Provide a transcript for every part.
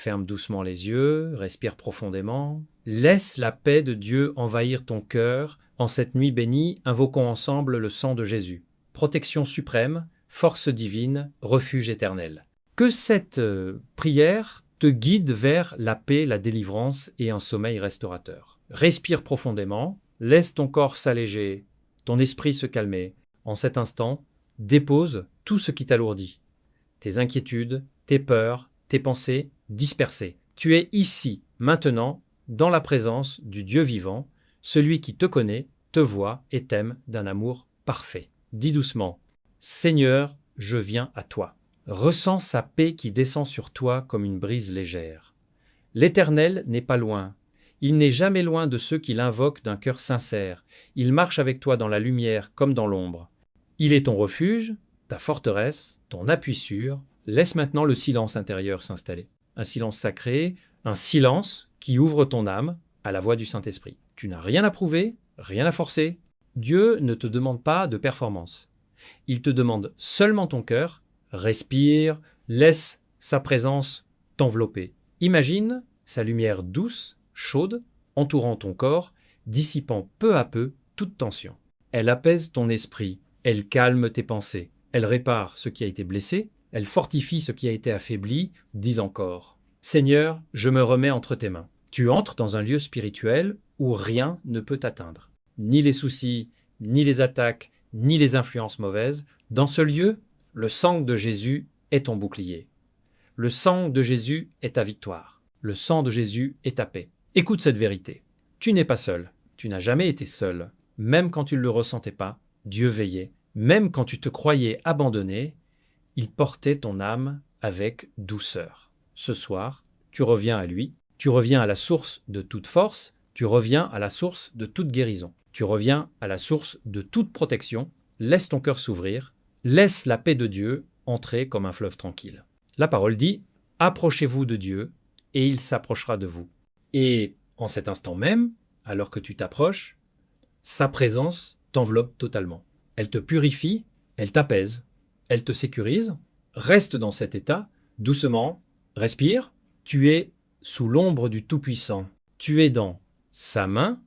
Ferme doucement les yeux, respire profondément. Laisse la paix de Dieu envahir ton cœur. En cette nuit bénie, invoquons ensemble le sang de Jésus. Protection suprême, force divine, refuge éternel. Que cette prière te guide vers la paix, la délivrance et un sommeil restaurateur. Respire profondément, laisse ton corps s'alléger, ton esprit se calmer. En cet instant, dépose tout ce qui t'alourdit. Tes inquiétudes, tes peurs, tes pensées dispersées. Tu es ici, maintenant, dans la présence du Dieu vivant, celui qui te connaît, te voit et t'aime d'un amour parfait. Dis doucement, Seigneur, je viens à toi. Ressens sa paix qui descend sur toi comme une brise légère. L'Éternel n'est pas loin. Il n'est jamais loin de ceux qui l'invoquent d'un cœur sincère. Il marche avec toi dans la lumière comme dans l'ombre. Il est ton refuge, ta forteresse, ton appui sûr. Laisse maintenant le silence intérieur s'installer. Un silence sacré, un silence qui ouvre ton âme à la voix du Saint-Esprit. Tu n'as rien à prouver, rien à forcer. Dieu ne te demande pas de performance. Il te demande seulement ton cœur. Respire, laisse sa présence t'envelopper. Imagine sa lumière douce, chaude, entourant ton corps, dissipant peu à peu toute tension. Elle apaise ton esprit, elle calme tes pensées, elle répare ce qui a été blessé, elle fortifie ce qui a été affaibli. Dis encore, Seigneur, je me remets entre tes mains. Tu entres dans un lieu spirituel où rien ne peut t'atteindre. Ni les soucis, ni les attaques, ni les influences mauvaises. Dans ce lieu, le sang de Jésus est ton bouclier. Le sang de Jésus est ta victoire. Le sang de Jésus est ta paix. Écoute cette vérité. Tu n'es pas seul. Tu n'as jamais été seul. Même quand tu ne le ressentais pas, Dieu veillait. Même quand tu te croyais abandonné, il portait ton âme avec douceur. Ce soir, tu reviens à lui. Tu reviens à la source de toute force. Tu reviens à la source de toute guérison. Tu reviens à la source de toute protection. Laisse ton cœur s'ouvrir. Laisse la paix de Dieu entrer comme un fleuve tranquille. La parole dit « Approchez-vous de Dieu, et il s'approchera de vous. » Et en cet instant même, alors que tu t'approches, sa présence t'enveloppe totalement. Elle te purifie, elle t'apaise, elle te sécurise. Reste dans cet état, doucement, respire. Tu es sous l'ombre du Tout-Puissant. Tu es dans sa main,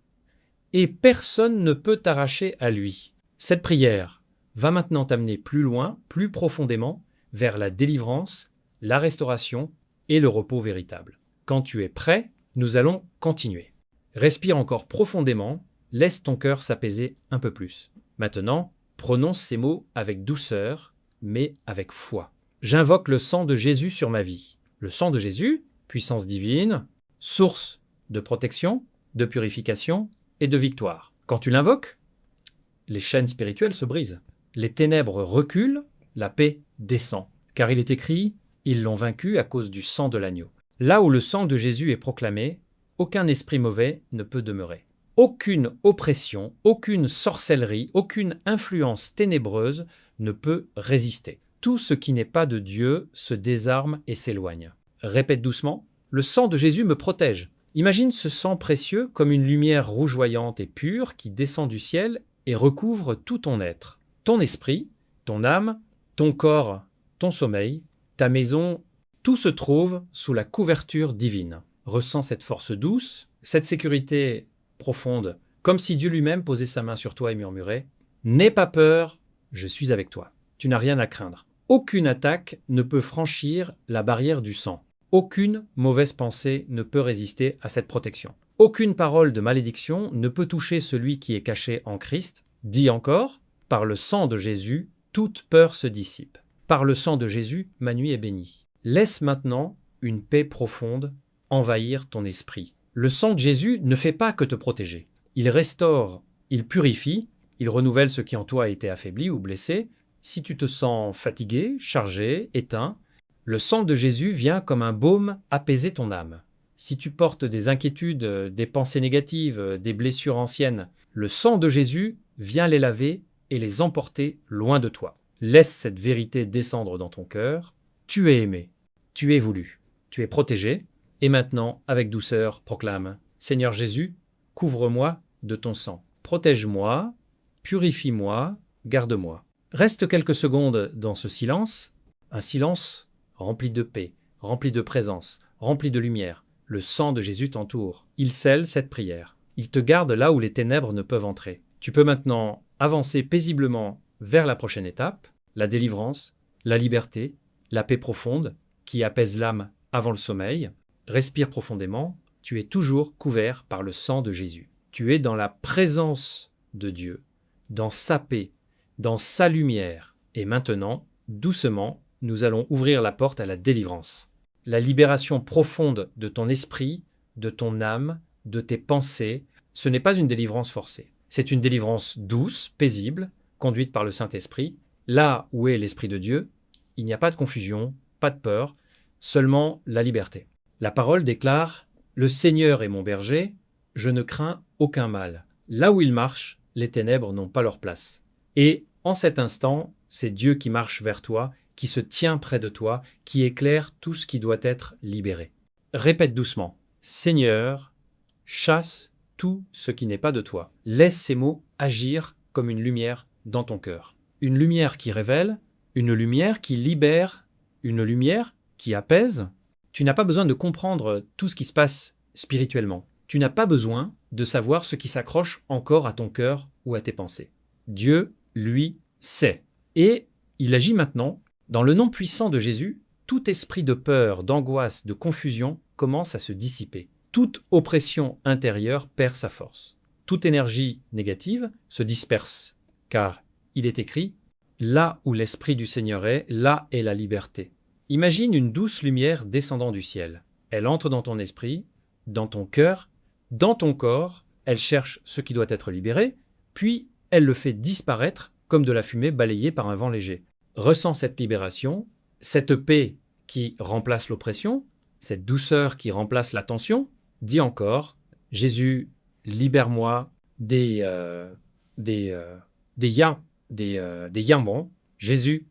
et personne ne peut t'arracher à lui. Cette prière va maintenant t'amener plus loin, plus profondément, vers la délivrance, la restauration et le repos véritable. Quand tu es prêt, nous allons continuer. Respire encore profondément, laisse ton cœur s'apaiser un peu plus. Maintenant, prononce ces mots avec douceur, mais avec foi. J'invoque le sang de Jésus sur ma vie. Le sang de Jésus, puissance divine, source de protection, de purification et de victoire. Quand tu l'invoques, les chaînes spirituelles se brisent. Les ténèbres reculent, la paix descend. Car il est écrit, ils l'ont vaincu à cause du sang de l'agneau. Là où le sang de Jésus est proclamé, aucun esprit mauvais ne peut demeurer. Aucune oppression, aucune sorcellerie, aucune influence ténébreuse ne peut résister. Tout ce qui n'est pas de Dieu se désarme et s'éloigne. Répète doucement, le sang de Jésus me protège. Imagine ce sang précieux comme une lumière rougeoyante et pure qui descend du ciel et recouvre tout ton être. Ton esprit, ton âme, ton corps, ton sommeil, ta maison, tout se trouve sous la couverture divine. Ressens cette force douce, cette sécurité profonde, comme si Dieu lui-même posait sa main sur toi et murmurait « N'aie pas peur, je suis avec toi. Tu n'as rien à craindre. » Aucune attaque ne peut franchir la barrière du sang. Aucune mauvaise pensée ne peut résister à cette protection. Aucune parole de malédiction ne peut toucher celui qui est caché en Christ. Dis encore, par le sang de Jésus, toute peur se dissipe. Par le sang de Jésus, ma nuit est bénie. Laisse maintenant une paix profonde envahir ton esprit. Le sang de Jésus ne fait pas que te protéger. Il restaure, il purifie, il renouvelle ce qui en toi a été affaibli ou blessé. Si tu te sens fatigué, chargé, éteint, le sang de Jésus vient comme un baume apaiser ton âme. Si tu portes des inquiétudes, des pensées négatives, des blessures anciennes, le sang de Jésus vient les laver et les emporter loin de toi. Laisse cette vérité descendre dans ton cœur. Tu es aimé, tu es voulu, tu es protégé. Et maintenant, avec douceur, proclame « Seigneur Jésus, couvre-moi de ton sang. Protège-moi, purifie-moi, garde-moi. » Reste quelques secondes dans ce silence, un silence rempli de paix, rempli de présence, rempli de lumière. Le sang de Jésus t'entoure. Il scelle cette prière. Il te garde là où les ténèbres ne peuvent entrer. Tu peux maintenant avancer paisiblement vers la prochaine étape, la délivrance, la liberté, la paix profonde qui apaise l'âme avant le sommeil. Respire profondément. Tu es toujours couvert par le sang de Jésus. Tu es dans la présence de Dieu, dans sa paix, dans sa lumière. Et maintenant, doucement, nous allons ouvrir la porte à la délivrance. La libération profonde de ton esprit, de ton âme, de tes pensées, ce n'est pas une délivrance forcée. C'est une délivrance douce, paisible, conduite par le Saint-Esprit. Là où est l'Esprit de Dieu, il n'y a pas de confusion, pas de peur, seulement la liberté. La parole déclare « Le Seigneur est mon berger, je ne crains aucun mal. Là où il marche, les ténèbres n'ont pas leur place. » Et en cet instant, c'est Dieu qui marche vers toi, qui se tient près de toi, qui éclaire tout ce qui doit être libéré. Répète doucement « Seigneur, chasse tout ce qui n'est pas de toi. » Laisse ces mots agir comme une lumière dans ton cœur. Une lumière qui révèle, une lumière qui libère, une lumière qui apaise. Tu n'as pas besoin de comprendre tout ce qui se passe spirituellement. Tu n'as pas besoin de savoir ce qui s'accroche encore à ton cœur ou à tes pensées. Dieu, lui, sait. Et il agit maintenant. Dans le nom puissant de Jésus, tout esprit de peur, d'angoisse, de confusion commence à se dissiper. Toute oppression intérieure perd sa force. Toute énergie négative se disperse, car il est écrit « Là où l'Esprit du Seigneur est, là est la liberté ». Imagine une douce lumière descendant du ciel. Elle entre dans ton esprit, dans ton cœur, dans ton corps, elle cherche ce qui doit être libéré, puis elle le fait disparaître comme de la fumée balayée par un vent léger. Ressens cette libération, cette paix qui remplace l'oppression, cette douceur qui remplace la tension. Dis encore, Jésus, libère-moi des yambons. Jésus,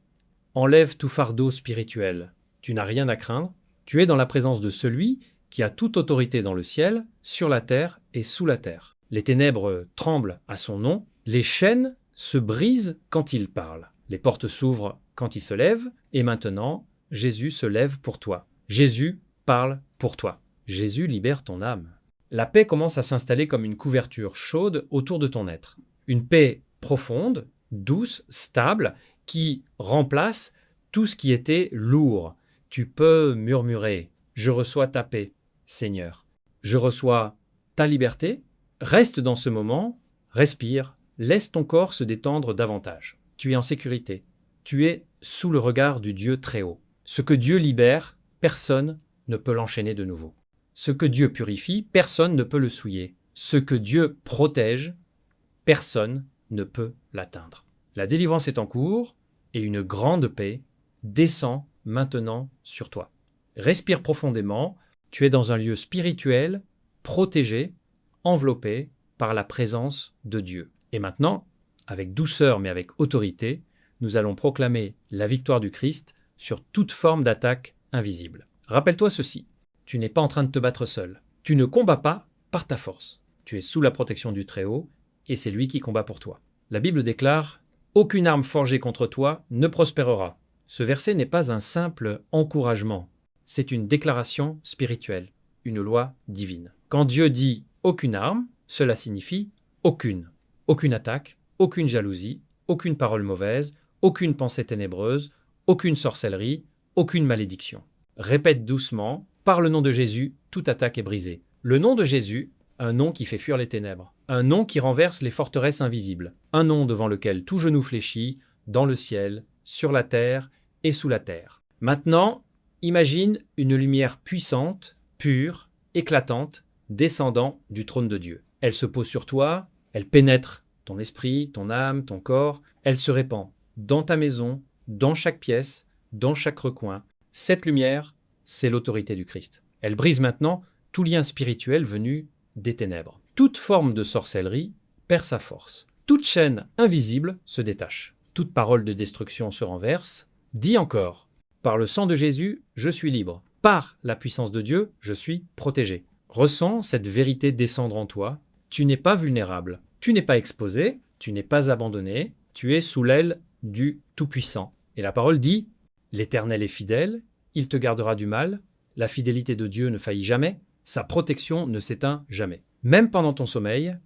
enlève tout fardeau spirituel. Tu n'as rien à craindre. Tu es dans la présence de celui qui a toute autorité dans le ciel, sur la terre et sous la terre. Les ténèbres tremblent à son nom. Les chaînes se brisent quand il parle. Les portes s'ouvrent quand il se lève. Et maintenant, Jésus se lève pour toi. Jésus parle pour toi. Jésus libère ton âme. La paix commence à s'installer comme une couverture chaude autour de ton être. Une paix profonde, douce, stable, qui remplace tout ce qui était lourd. Tu peux murmurer « Je reçois ta paix, Seigneur. Je reçois ta liberté. » Reste dans ce moment, respire, laisse ton corps se détendre davantage. Tu es en sécurité. Tu es sous le regard du Dieu très haut. Ce que Dieu libère, personne ne peut l'enchaîner de nouveau. Ce que Dieu purifie, personne ne peut le souiller. Ce que Dieu protège, personne ne peut l'atteindre. La délivrance est en cours et une grande paix descend maintenant sur toi. Respire profondément, tu es dans un lieu spirituel, protégé, enveloppé par la présence de Dieu. Et maintenant, avec douceur mais avec autorité, nous allons proclamer la victoire du Christ sur toute forme d'attaque invisible. Rappelle-toi ceci, tu n'es pas en train de te battre seul. Tu ne combats pas par ta force. Tu es sous la protection du Très-Haut et c'est lui qui combat pour toi. La Bible déclare « Aucune arme forgée contre toi ne prospérera ». Ce verset n'est pas un simple encouragement, c'est une déclaration spirituelle, une loi divine. Quand Dieu dit « aucune arme », cela signifie « aucune ». Aucune attaque, aucune jalousie, aucune parole mauvaise, aucune pensée ténébreuse, aucune sorcellerie, aucune malédiction. Répète doucement, par le nom de Jésus, toute attaque est brisée. Le nom de Jésus, un nom qui fait fuir les ténèbres, un nom qui renverse les forteresses invisibles, un nom devant lequel tout genou fléchit, dans le ciel, sur la terre et sous la terre. Maintenant, imagine une lumière puissante, pure, éclatante, descendant du trône de Dieu. Elle se pose sur toi, elle pénètre ton esprit, ton âme, ton corps, elle se répand dans ta maison, dans chaque pièce, dans chaque recoin. Cette lumière, c'est l'autorité du Christ. Elle brise maintenant tout lien spirituel venu des ténèbres. Toute forme de sorcellerie perd sa force. Toute chaîne invisible se détache. Toute parole de destruction se renverse. Dis encore, par le sang de Jésus, je suis libre. Par la puissance de Dieu, je suis protégé. Ressens cette vérité descendre en toi. Tu n'es pas vulnérable. Tu n'es pas exposé. Tu n'es pas abandonné. Tu es sous l'aile du Tout-Puissant. Et la parole dit, l'Éternel est fidèle, il te gardera du mal, La fidélité de Dieu ne faillit jamais, sa protection ne s'éteint jamais. Même pendant ton sommeil,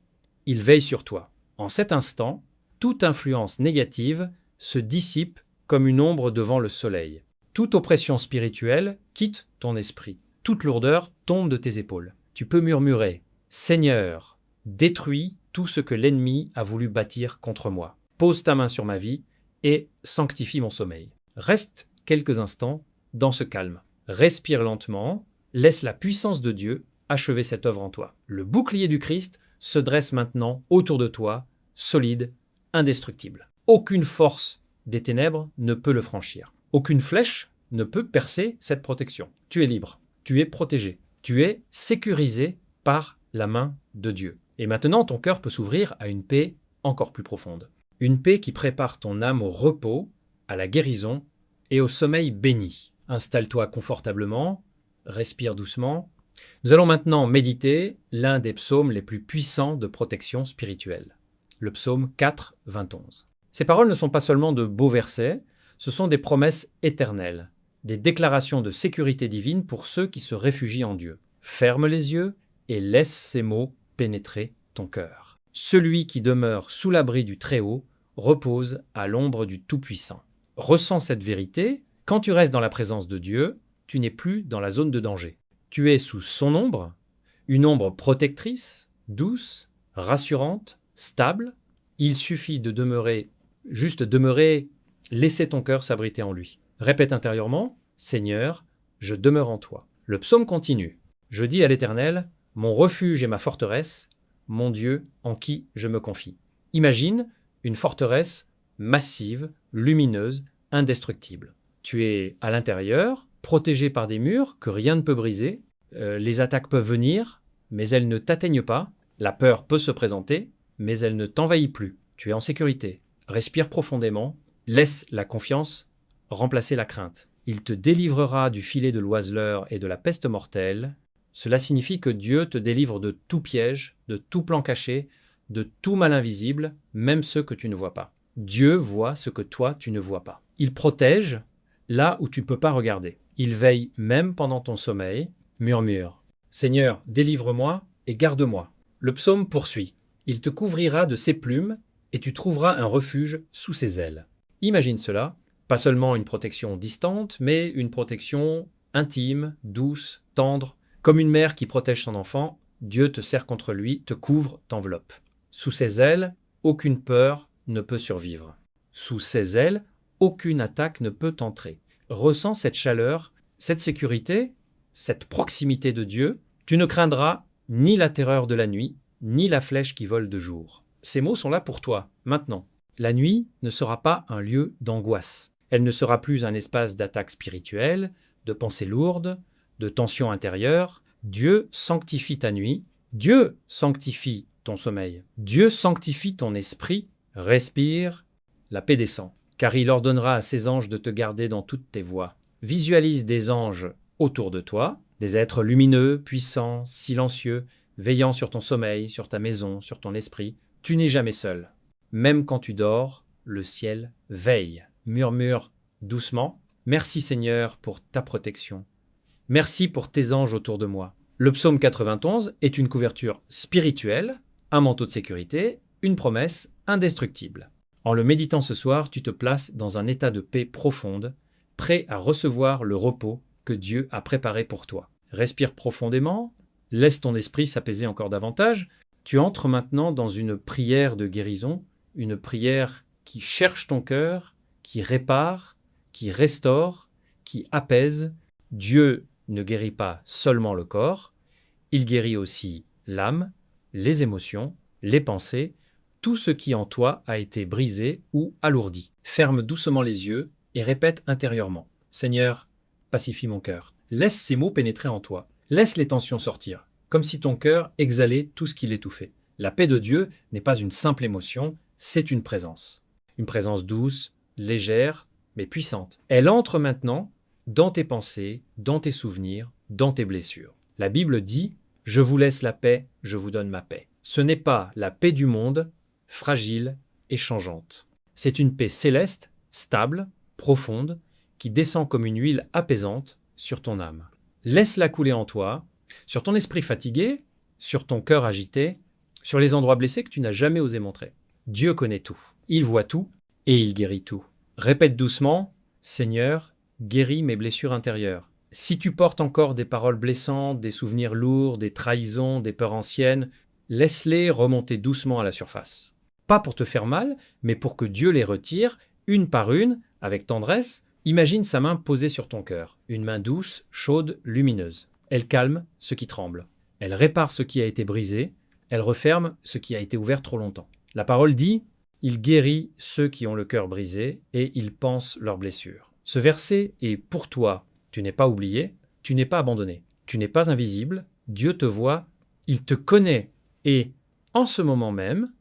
il veille sur toi. En cet instant, toute influence négative se dissipe comme une ombre devant le soleil. Toute oppression spirituelle quitte ton esprit. Toute lourdeur tombe de tes épaules. Tu peux murmurer « Seigneur, détruis tout ce que l'ennemi a voulu bâtir contre moi. Pose ta main sur ma vie et sanctifie mon sommeil. » Reste quelques instants dans ce calme. Respire lentement, laisse la puissance de Dieu achever cette œuvre en toi. Le bouclier du Christ se dresse maintenant autour de toi, solide, indestructible. Aucune force des ténèbres ne peut le franchir. Aucune flèche ne peut percer cette protection. Tu es libre, tu es protégé, tu es sécurisé par la main de Dieu. Et maintenant, ton cœur peut s'ouvrir à une paix encore plus profonde. Une paix qui prépare ton âme au repos, à la guérison et au sommeil béni. Installe-toi confortablement, respire doucement. Nous allons maintenant méditer l'un des psaumes les plus puissants de protection spirituelle, le psaume 4, 21. Ces paroles ne sont pas seulement de beaux versets, ce sont des promesses éternelles, des déclarations de sécurité divine pour ceux qui se réfugient en Dieu. Ferme les yeux et laisse ces mots pénétrer ton cœur. Celui qui demeure sous l'abri du Très-Haut repose à l'ombre du Tout-Puissant. Ressens cette vérité, quand tu restes dans la présence de Dieu, tu n'es plus dans la zone de danger. Tu es sous son ombre, une ombre protectrice, douce, rassurante, stable. Il suffit de demeurer, juste demeurer, laisser ton cœur s'abriter en lui. Répète intérieurement, Seigneur, je demeure en toi. Le psaume continue. Je dis à l'Éternel, mon refuge et ma forteresse, mon Dieu en qui je me confie. Imagine une forteresse massive, lumineuse, indestructible. Tu es à l'intérieur, protégé par des murs que rien ne peut briser. Les attaques peuvent venir, mais elles ne t'atteignent pas. La peur peut se présenter, mais elle ne t'envahit plus. Tu es en sécurité. Respire profondément. Laisse la confiance remplacer la crainte. Il te délivrera du filet de l'oiseleur et de la peste mortelle. Cela signifie que Dieu te délivre de tout piège, de tout plan caché, de tout mal invisible, même ceux que tu ne vois pas. Dieu voit ce que toi tu ne vois pas. Il protège là où tu ne peux pas regarder. Il veille même pendant ton sommeil. Murmure. Seigneur, délivre-moi et garde-moi. Le psaume poursuit. Il te couvrira de ses plumes et tu trouveras un refuge sous ses ailes. Imagine cela, pas seulement une protection distante, mais une protection intime, douce, tendre. Comme une mère qui protège son enfant, Dieu te serre contre lui, te couvre, t'enveloppe. Sous ses ailes, aucune peur ne peut survivre. Sous ses ailes, aucune attaque ne peut entrer. Ressens cette chaleur, cette sécurité, cette proximité de Dieu. Tu ne craindras ni la terreur de la nuit, ni la flèche qui vole de jour. Ces mots sont là pour toi, maintenant. La nuit ne sera pas un lieu d'angoisse. Elle ne sera plus un espace d'attaque spirituelle, de pensées lourdes, de tensions intérieures. Dieu sanctifie ta nuit. Dieu sanctifie ton sommeil. Dieu sanctifie ton esprit. Respire, la paix descend. Car il ordonnera à ses anges de te garder dans toutes tes voies. Visualise des anges autour de toi, des êtres lumineux, puissants, silencieux, veillant sur ton sommeil, sur ta maison, sur ton esprit. Tu n'es jamais seul. Même quand tu dors, le ciel veille. Murmure doucement. Merci Seigneur pour ta protection. Merci pour tes anges autour de moi. Le psaume 91 est une couverture spirituelle, un manteau de sécurité, une promesse indestructible. En le méditant ce soir, tu te places dans un état de paix profonde, prêt à recevoir le repos que Dieu a préparé pour toi. Respire profondément, laisse ton esprit s'apaiser encore davantage. Tu entres maintenant dans une prière de guérison, une prière qui cherche ton cœur, qui répare, qui restaure, qui apaise. Dieu ne guérit pas seulement le corps, il guérit aussi l'âme, les émotions, les pensées, tout ce qui en toi a été brisé ou alourdi. Ferme doucement les yeux et répète intérieurement. Seigneur, pacifie mon cœur. Laisse ces mots pénétrer en toi. Laisse les tensions sortir, comme si ton cœur exhalait tout ce qui l'étouffait. La paix de Dieu n'est pas une simple émotion, c'est une présence. Une présence douce, légère, mais puissante. Elle entre maintenant dans tes pensées, dans tes souvenirs, dans tes blessures. La Bible dit « Je vous laisse la paix, je vous donne ma paix ». Ce n'est pas la paix du monde, fragile et changeante. C'est une paix céleste, stable, profonde, qui descend comme une huile apaisante sur ton âme. Laisse-la couler en toi, sur ton esprit fatigué, sur ton cœur agité, sur les endroits blessés que tu n'as jamais osé montrer. Dieu connaît tout, il voit tout et il guérit tout. Répète doucement, Seigneur, guéris mes blessures intérieures. Si tu portes encore des paroles blessantes, des souvenirs lourds, des trahisons, des peurs anciennes, laisse-les remonter doucement à la surface. Pas pour te faire mal, mais pour que Dieu les retire, une par une, avec tendresse. Imagine sa main posée sur ton cœur, une main douce, chaude, lumineuse. Elle calme ce qui tremble. Elle répare ce qui a été brisé. Elle referme ce qui a été ouvert trop longtemps. La parole dit « Il guérit ceux qui ont le cœur brisé et il panse leurs blessures ». Ce verset est pour toi. Tu n'es pas oublié, tu n'es pas abandonné, tu n'es pas invisible. Dieu te voit, il te connaît et, en ce moment même,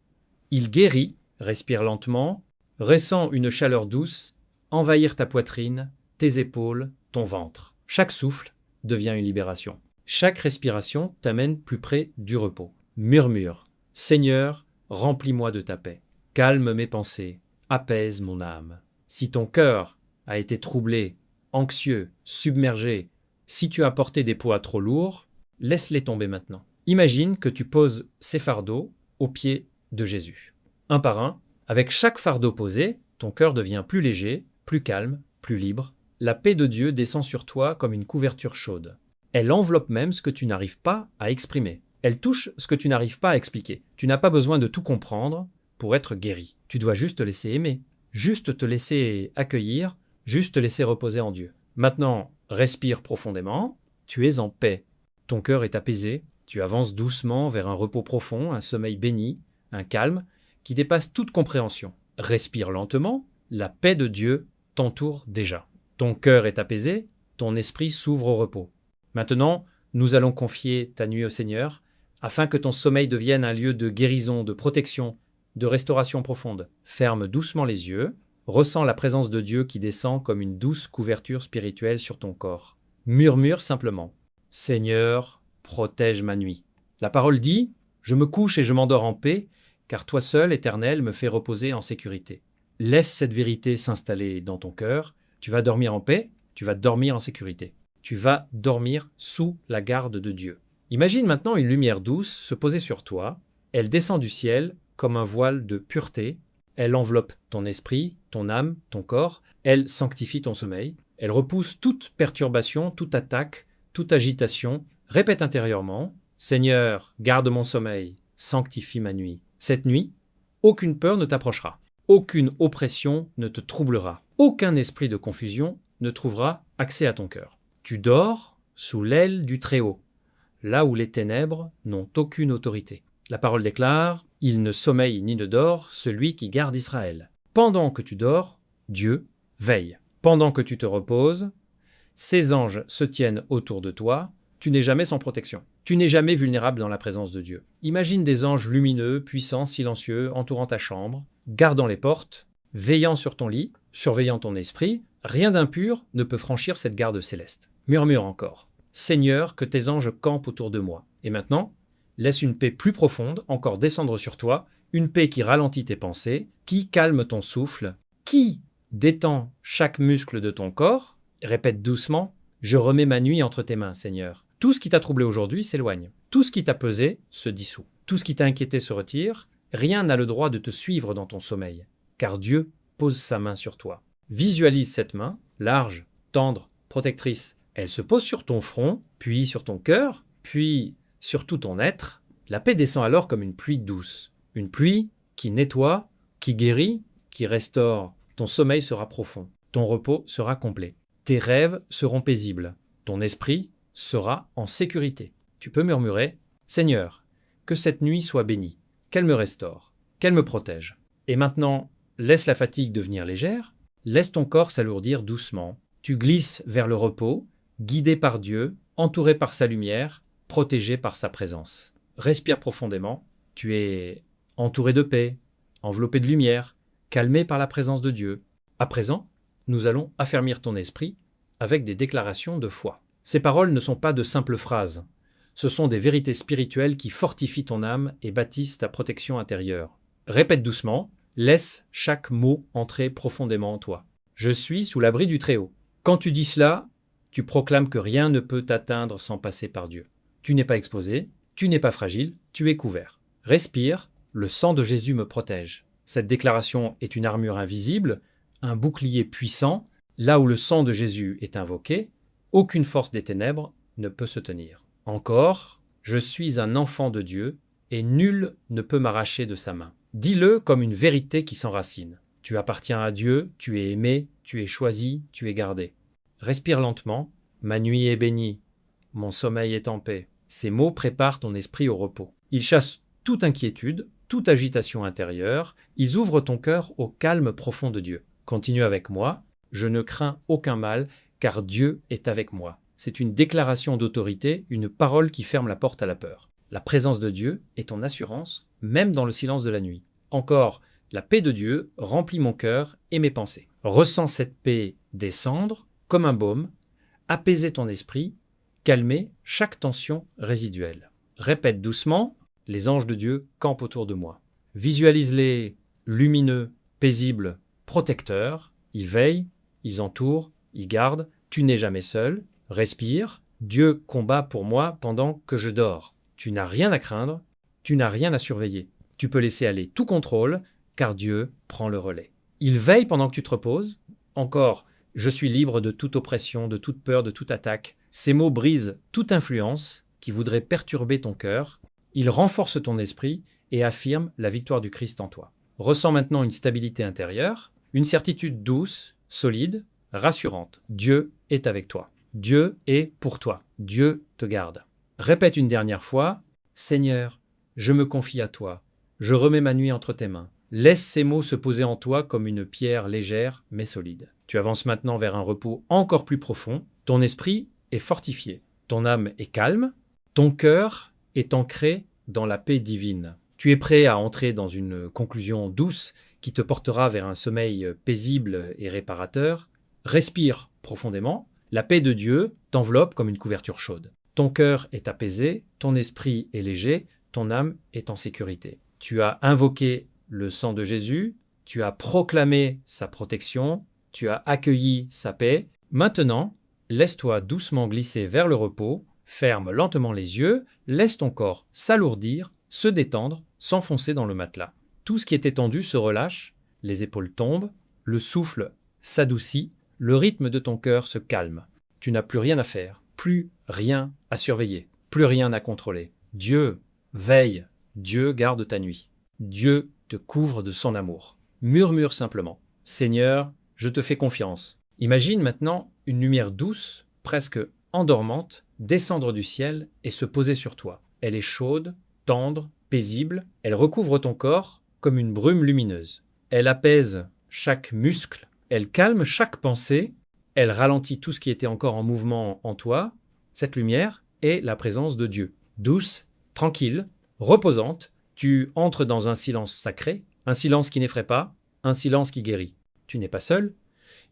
il guérit, respire lentement, ressent une chaleur douce, envahir ta poitrine, tes épaules, ton ventre. Chaque souffle devient une libération. Chaque respiration t'amène plus près du repos. Murmure. Seigneur, remplis-moi de ta paix. Calme mes pensées, apaise mon âme. Si ton cœur a été troublé, anxieux, submergé, si tu as porté des poids trop lourds, laisse-les tomber maintenant. Imagine que tu poses ces fardeaux aux pieds de Jésus. Un par un, avec chaque fardeau posé, ton cœur devient plus léger, plus calme, plus libre. La paix de Dieu descend sur toi comme une couverture chaude. Elle enveloppe même ce que tu n'arrives pas à exprimer. Elle touche ce que tu n'arrives pas à expliquer. Tu n'as pas besoin de tout comprendre pour être guéri. Tu dois juste te laisser aimer, juste te laisser accueillir, juste te laisser reposer en Dieu. Maintenant, respire profondément. Tu es en paix. Ton cœur est apaisé. Tu avances doucement vers un repos profond, un sommeil béni, un calme qui dépasse toute compréhension. Respire lentement. La paix de Dieu t'entoure déjà. Ton cœur est apaisé. Ton esprit s'ouvre au repos. Maintenant, nous allons confier ta nuit au Seigneur afin que ton sommeil devienne un lieu de guérison, de protection, de restauration profonde. Ferme doucement les yeux. Ressens la présence de Dieu qui descend comme une douce couverture spirituelle sur ton corps. Murmure simplement. Seigneur, protège ma nuit. La parole dit « Je me couche et je m'endors en paix, car toi seul, Éternel, me fais reposer en sécurité. » Laisse cette vérité s'installer dans ton cœur. Tu vas dormir en paix, tu vas dormir en sécurité. Tu vas dormir sous la garde de Dieu. Imagine maintenant une lumière douce se poser sur toi. Elle descend du ciel comme un voile de pureté. Elle enveloppe ton esprit, ton âme, ton corps. Elle sanctifie ton sommeil. Elle repousse toute perturbation, toute attaque, toute agitation. Répète intérieurement « Seigneur, garde mon sommeil, sanctifie ma nuit. » Cette nuit, aucune peur ne t'approchera. Aucune oppression ne te troublera. Aucun esprit de confusion ne trouvera accès à ton cœur. Tu dors sous l'aile du Très-Haut, là où les ténèbres n'ont aucune autorité. La parole déclare « Il ne sommeille ni ne dort celui qui garde Israël. » Pendant que tu dors, Dieu veille. Pendant que tu te reposes, ses anges se tiennent autour de toi. Tu n'es jamais sans protection. Tu n'es jamais vulnérable dans la présence de Dieu. Imagine des anges lumineux, puissants, silencieux, entourant ta chambre, gardant les portes, veillant sur ton lit, surveillant ton esprit. Rien d'impur ne peut franchir cette garde céleste. Murmure encore. Seigneur, que tes anges campent autour de moi. Et maintenant, laisse une paix plus profonde encore descendre sur toi, une paix qui ralentit tes pensées, qui calme ton souffle, qui détend chaque muscle de ton corps. Répète doucement, je remets ma nuit entre tes mains, Seigneur. Tout ce qui t'a troublé aujourd'hui s'éloigne. Tout ce qui t'a pesé se dissout. Tout ce qui t'a inquiété se retire. Rien n'a le droit de te suivre dans ton sommeil, car Dieu pose sa main sur toi. Visualise cette main, large, tendre, protectrice. Elle se pose sur ton front, puis sur ton cœur, puis sur tout ton être. La paix descend alors comme une pluie douce. Une pluie qui nettoie, qui guérit, qui restaure. Ton sommeil sera profond. Ton repos sera complet. Tes rêves seront paisibles. Ton esprit sera en sécurité. Tu peux murmurer « Seigneur, que cette nuit soit bénie, qu'elle me restaure, qu'elle me protège. » Et maintenant, laisse la fatigue devenir légère, laisse ton corps s'alourdir doucement. Tu glisses vers le repos, guidé par Dieu, entouré par sa lumière, protégé par sa présence. Respire profondément. Tu es entouré de paix, enveloppé de lumière, calmé par la présence de Dieu. À présent, nous allons affermir ton esprit avec des déclarations de foi. Ces paroles ne sont pas de simples phrases. Ce sont des vérités spirituelles qui fortifient ton âme et bâtissent ta protection intérieure. Répète doucement, laisse chaque mot entrer profondément en toi. Je suis sous l'abri du Très-Haut. Quand tu dis cela, Tu proclames que rien ne peut t'atteindre sans passer par Dieu. Tu n'es pas exposé, tu n'es pas fragile, tu es couvert. Respire, le sang de Jésus me protège. Cette déclaration est une armure invisible, un bouclier puissant. Là où le sang de Jésus est invoqué, aucune force des ténèbres ne peut se tenir. Encore, je suis un enfant de Dieu et nul ne peut m'arracher de sa main. Dis-le comme une vérité qui s'enracine. Tu appartiens à Dieu, tu es aimé, tu es choisi, tu es gardé. Respire lentement. Ma nuit est bénie, mon sommeil est en paix. Ces mots préparent ton esprit au repos. Ils chassent toute inquiétude, toute agitation intérieure. Ils ouvrent ton cœur au calme profond de Dieu. Continue avec moi. Je ne crains aucun mal, car Dieu est avec moi. C'est une déclaration d'autorité, une parole qui ferme la porte à la peur. La présence de Dieu est ton assurance, même dans le silence de la nuit. Encore, la paix de Dieu remplit mon cœur et mes pensées. Ressens cette paix descendre comme un baume, apaiser ton esprit, calmer chaque tension résiduelle. Répète doucement, les anges de Dieu campent autour de moi. Visualise-les lumineux, paisibles, protecteurs. Ils veillent, ils entourent, ils gardent. Tu n'es jamais seul. Respire. Dieu combat pour moi pendant que je dors. Tu n'as rien à craindre, tu n'as rien à surveiller. Tu peux laisser aller tout contrôle, car Dieu prend le relais. Il veille pendant que tu te reposes. Encore, je suis libre de toute oppression, de toute peur, de toute attaque. Ces mots brisent toute influence qui voudrait perturber ton cœur. Ils renforcent ton esprit et affirment la victoire du Christ en toi. Ressens maintenant une stabilité intérieure, une certitude douce, solide, rassurante. Dieu est avec toi. Dieu est pour toi. Dieu te garde. Répète une dernière fois, « Seigneur, je me confie à toi. Je remets ma nuit entre tes mains. Laisse ces mots se poser en toi comme une pierre légère mais solide. » Tu avances maintenant vers un repos encore plus profond. Ton esprit est fortifié. Ton âme est calme. Ton cœur est ancré dans la paix divine. Tu es prêt à entrer dans une conclusion douce qui te portera vers un sommeil paisible et réparateur. Respire profondément. La paix de Dieu t'enveloppe comme une couverture chaude. Ton cœur est apaisé, ton esprit est léger, ton âme est en sécurité. Tu as invoqué le sang de Jésus, tu as proclamé sa protection, tu as accueilli sa paix. Maintenant, laisse-toi doucement glisser vers le repos, ferme lentement les yeux, laisse ton corps s'alourdir, se détendre, s'enfoncer dans le matelas. Tout ce qui était tendu se relâche, les épaules tombent, le souffle s'adoucit, le rythme de ton cœur se calme. Tu n'as plus rien à faire, plus rien à surveiller, plus rien à contrôler. Dieu veille, Dieu garde ta nuit. Dieu te couvre de son amour. Murmure simplement, « Seigneur, je te fais confiance. » Imagine maintenant une lumière douce, presque endormante, descendre du ciel et se poser sur toi. Elle est chaude, tendre, paisible. Elle recouvre ton corps comme une brume lumineuse. Elle apaise chaque muscle, elle calme chaque pensée, elle ralentit tout ce qui était encore en mouvement en toi. Cette lumière est la présence de Dieu. Douce, tranquille, reposante, tu entres dans un silence sacré, un silence qui n'effraie pas, un silence qui guérit. Tu n'es pas seul.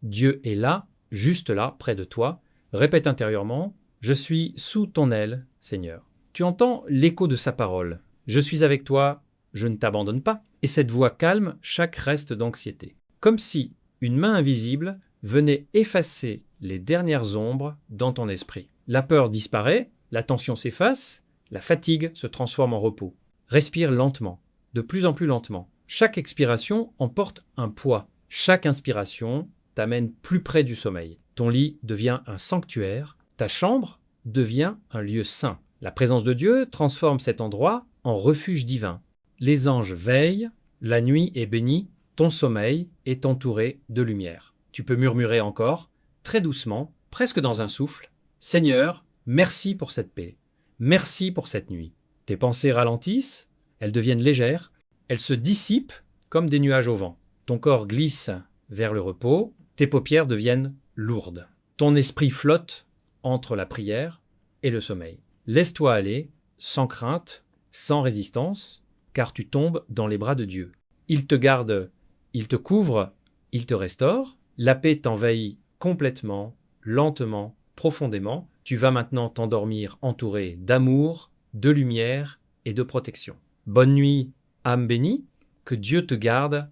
Dieu est là, juste là, près de toi. Répète intérieurement, « Je suis sous ton aile, Seigneur. » Tu entends l'écho de sa parole. « Je suis avec toi, je ne t'abandonne pas. » Et cette voix calme chaque reste d'anxiété. Comme si une main invisible venait effacer les dernières ombres dans ton esprit. La peur disparaît, la tension s'efface, la fatigue se transforme en repos. Respire lentement, de plus en plus lentement. Chaque expiration emporte un poids. Chaque inspiration t'amène plus près du sommeil. Ton lit devient un sanctuaire, ta chambre devient un lieu saint. La présence de Dieu transforme cet endroit en refuge divin. Les anges veillent, la nuit est bénie, ton sommeil est entouré de lumière. Tu peux murmurer encore, très doucement, presque dans un souffle, « Seigneur, merci pour cette paix, merci pour cette nuit. » Tes pensées ralentissent, elles deviennent légères, elles se dissipent comme des nuages au vent. Ton corps glisse vers le repos, tes paupières deviennent lourdes. Ton esprit flotte entre la prière et le sommeil. Laisse-toi aller, sans crainte, sans résistance, car tu tombes dans les bras de Dieu. Il te garde, il te couvre, il te restaure. La paix t'envahit complètement, lentement, profondément. Tu vas maintenant t'endormir entouré d'amour, de lumière et de protection. Bonne nuit, âme bénie, que Dieu te garde,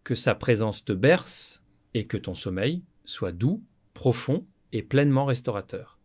que sa présence te berce et que ton sommeil soit doux, profond et pleinement restaurateur.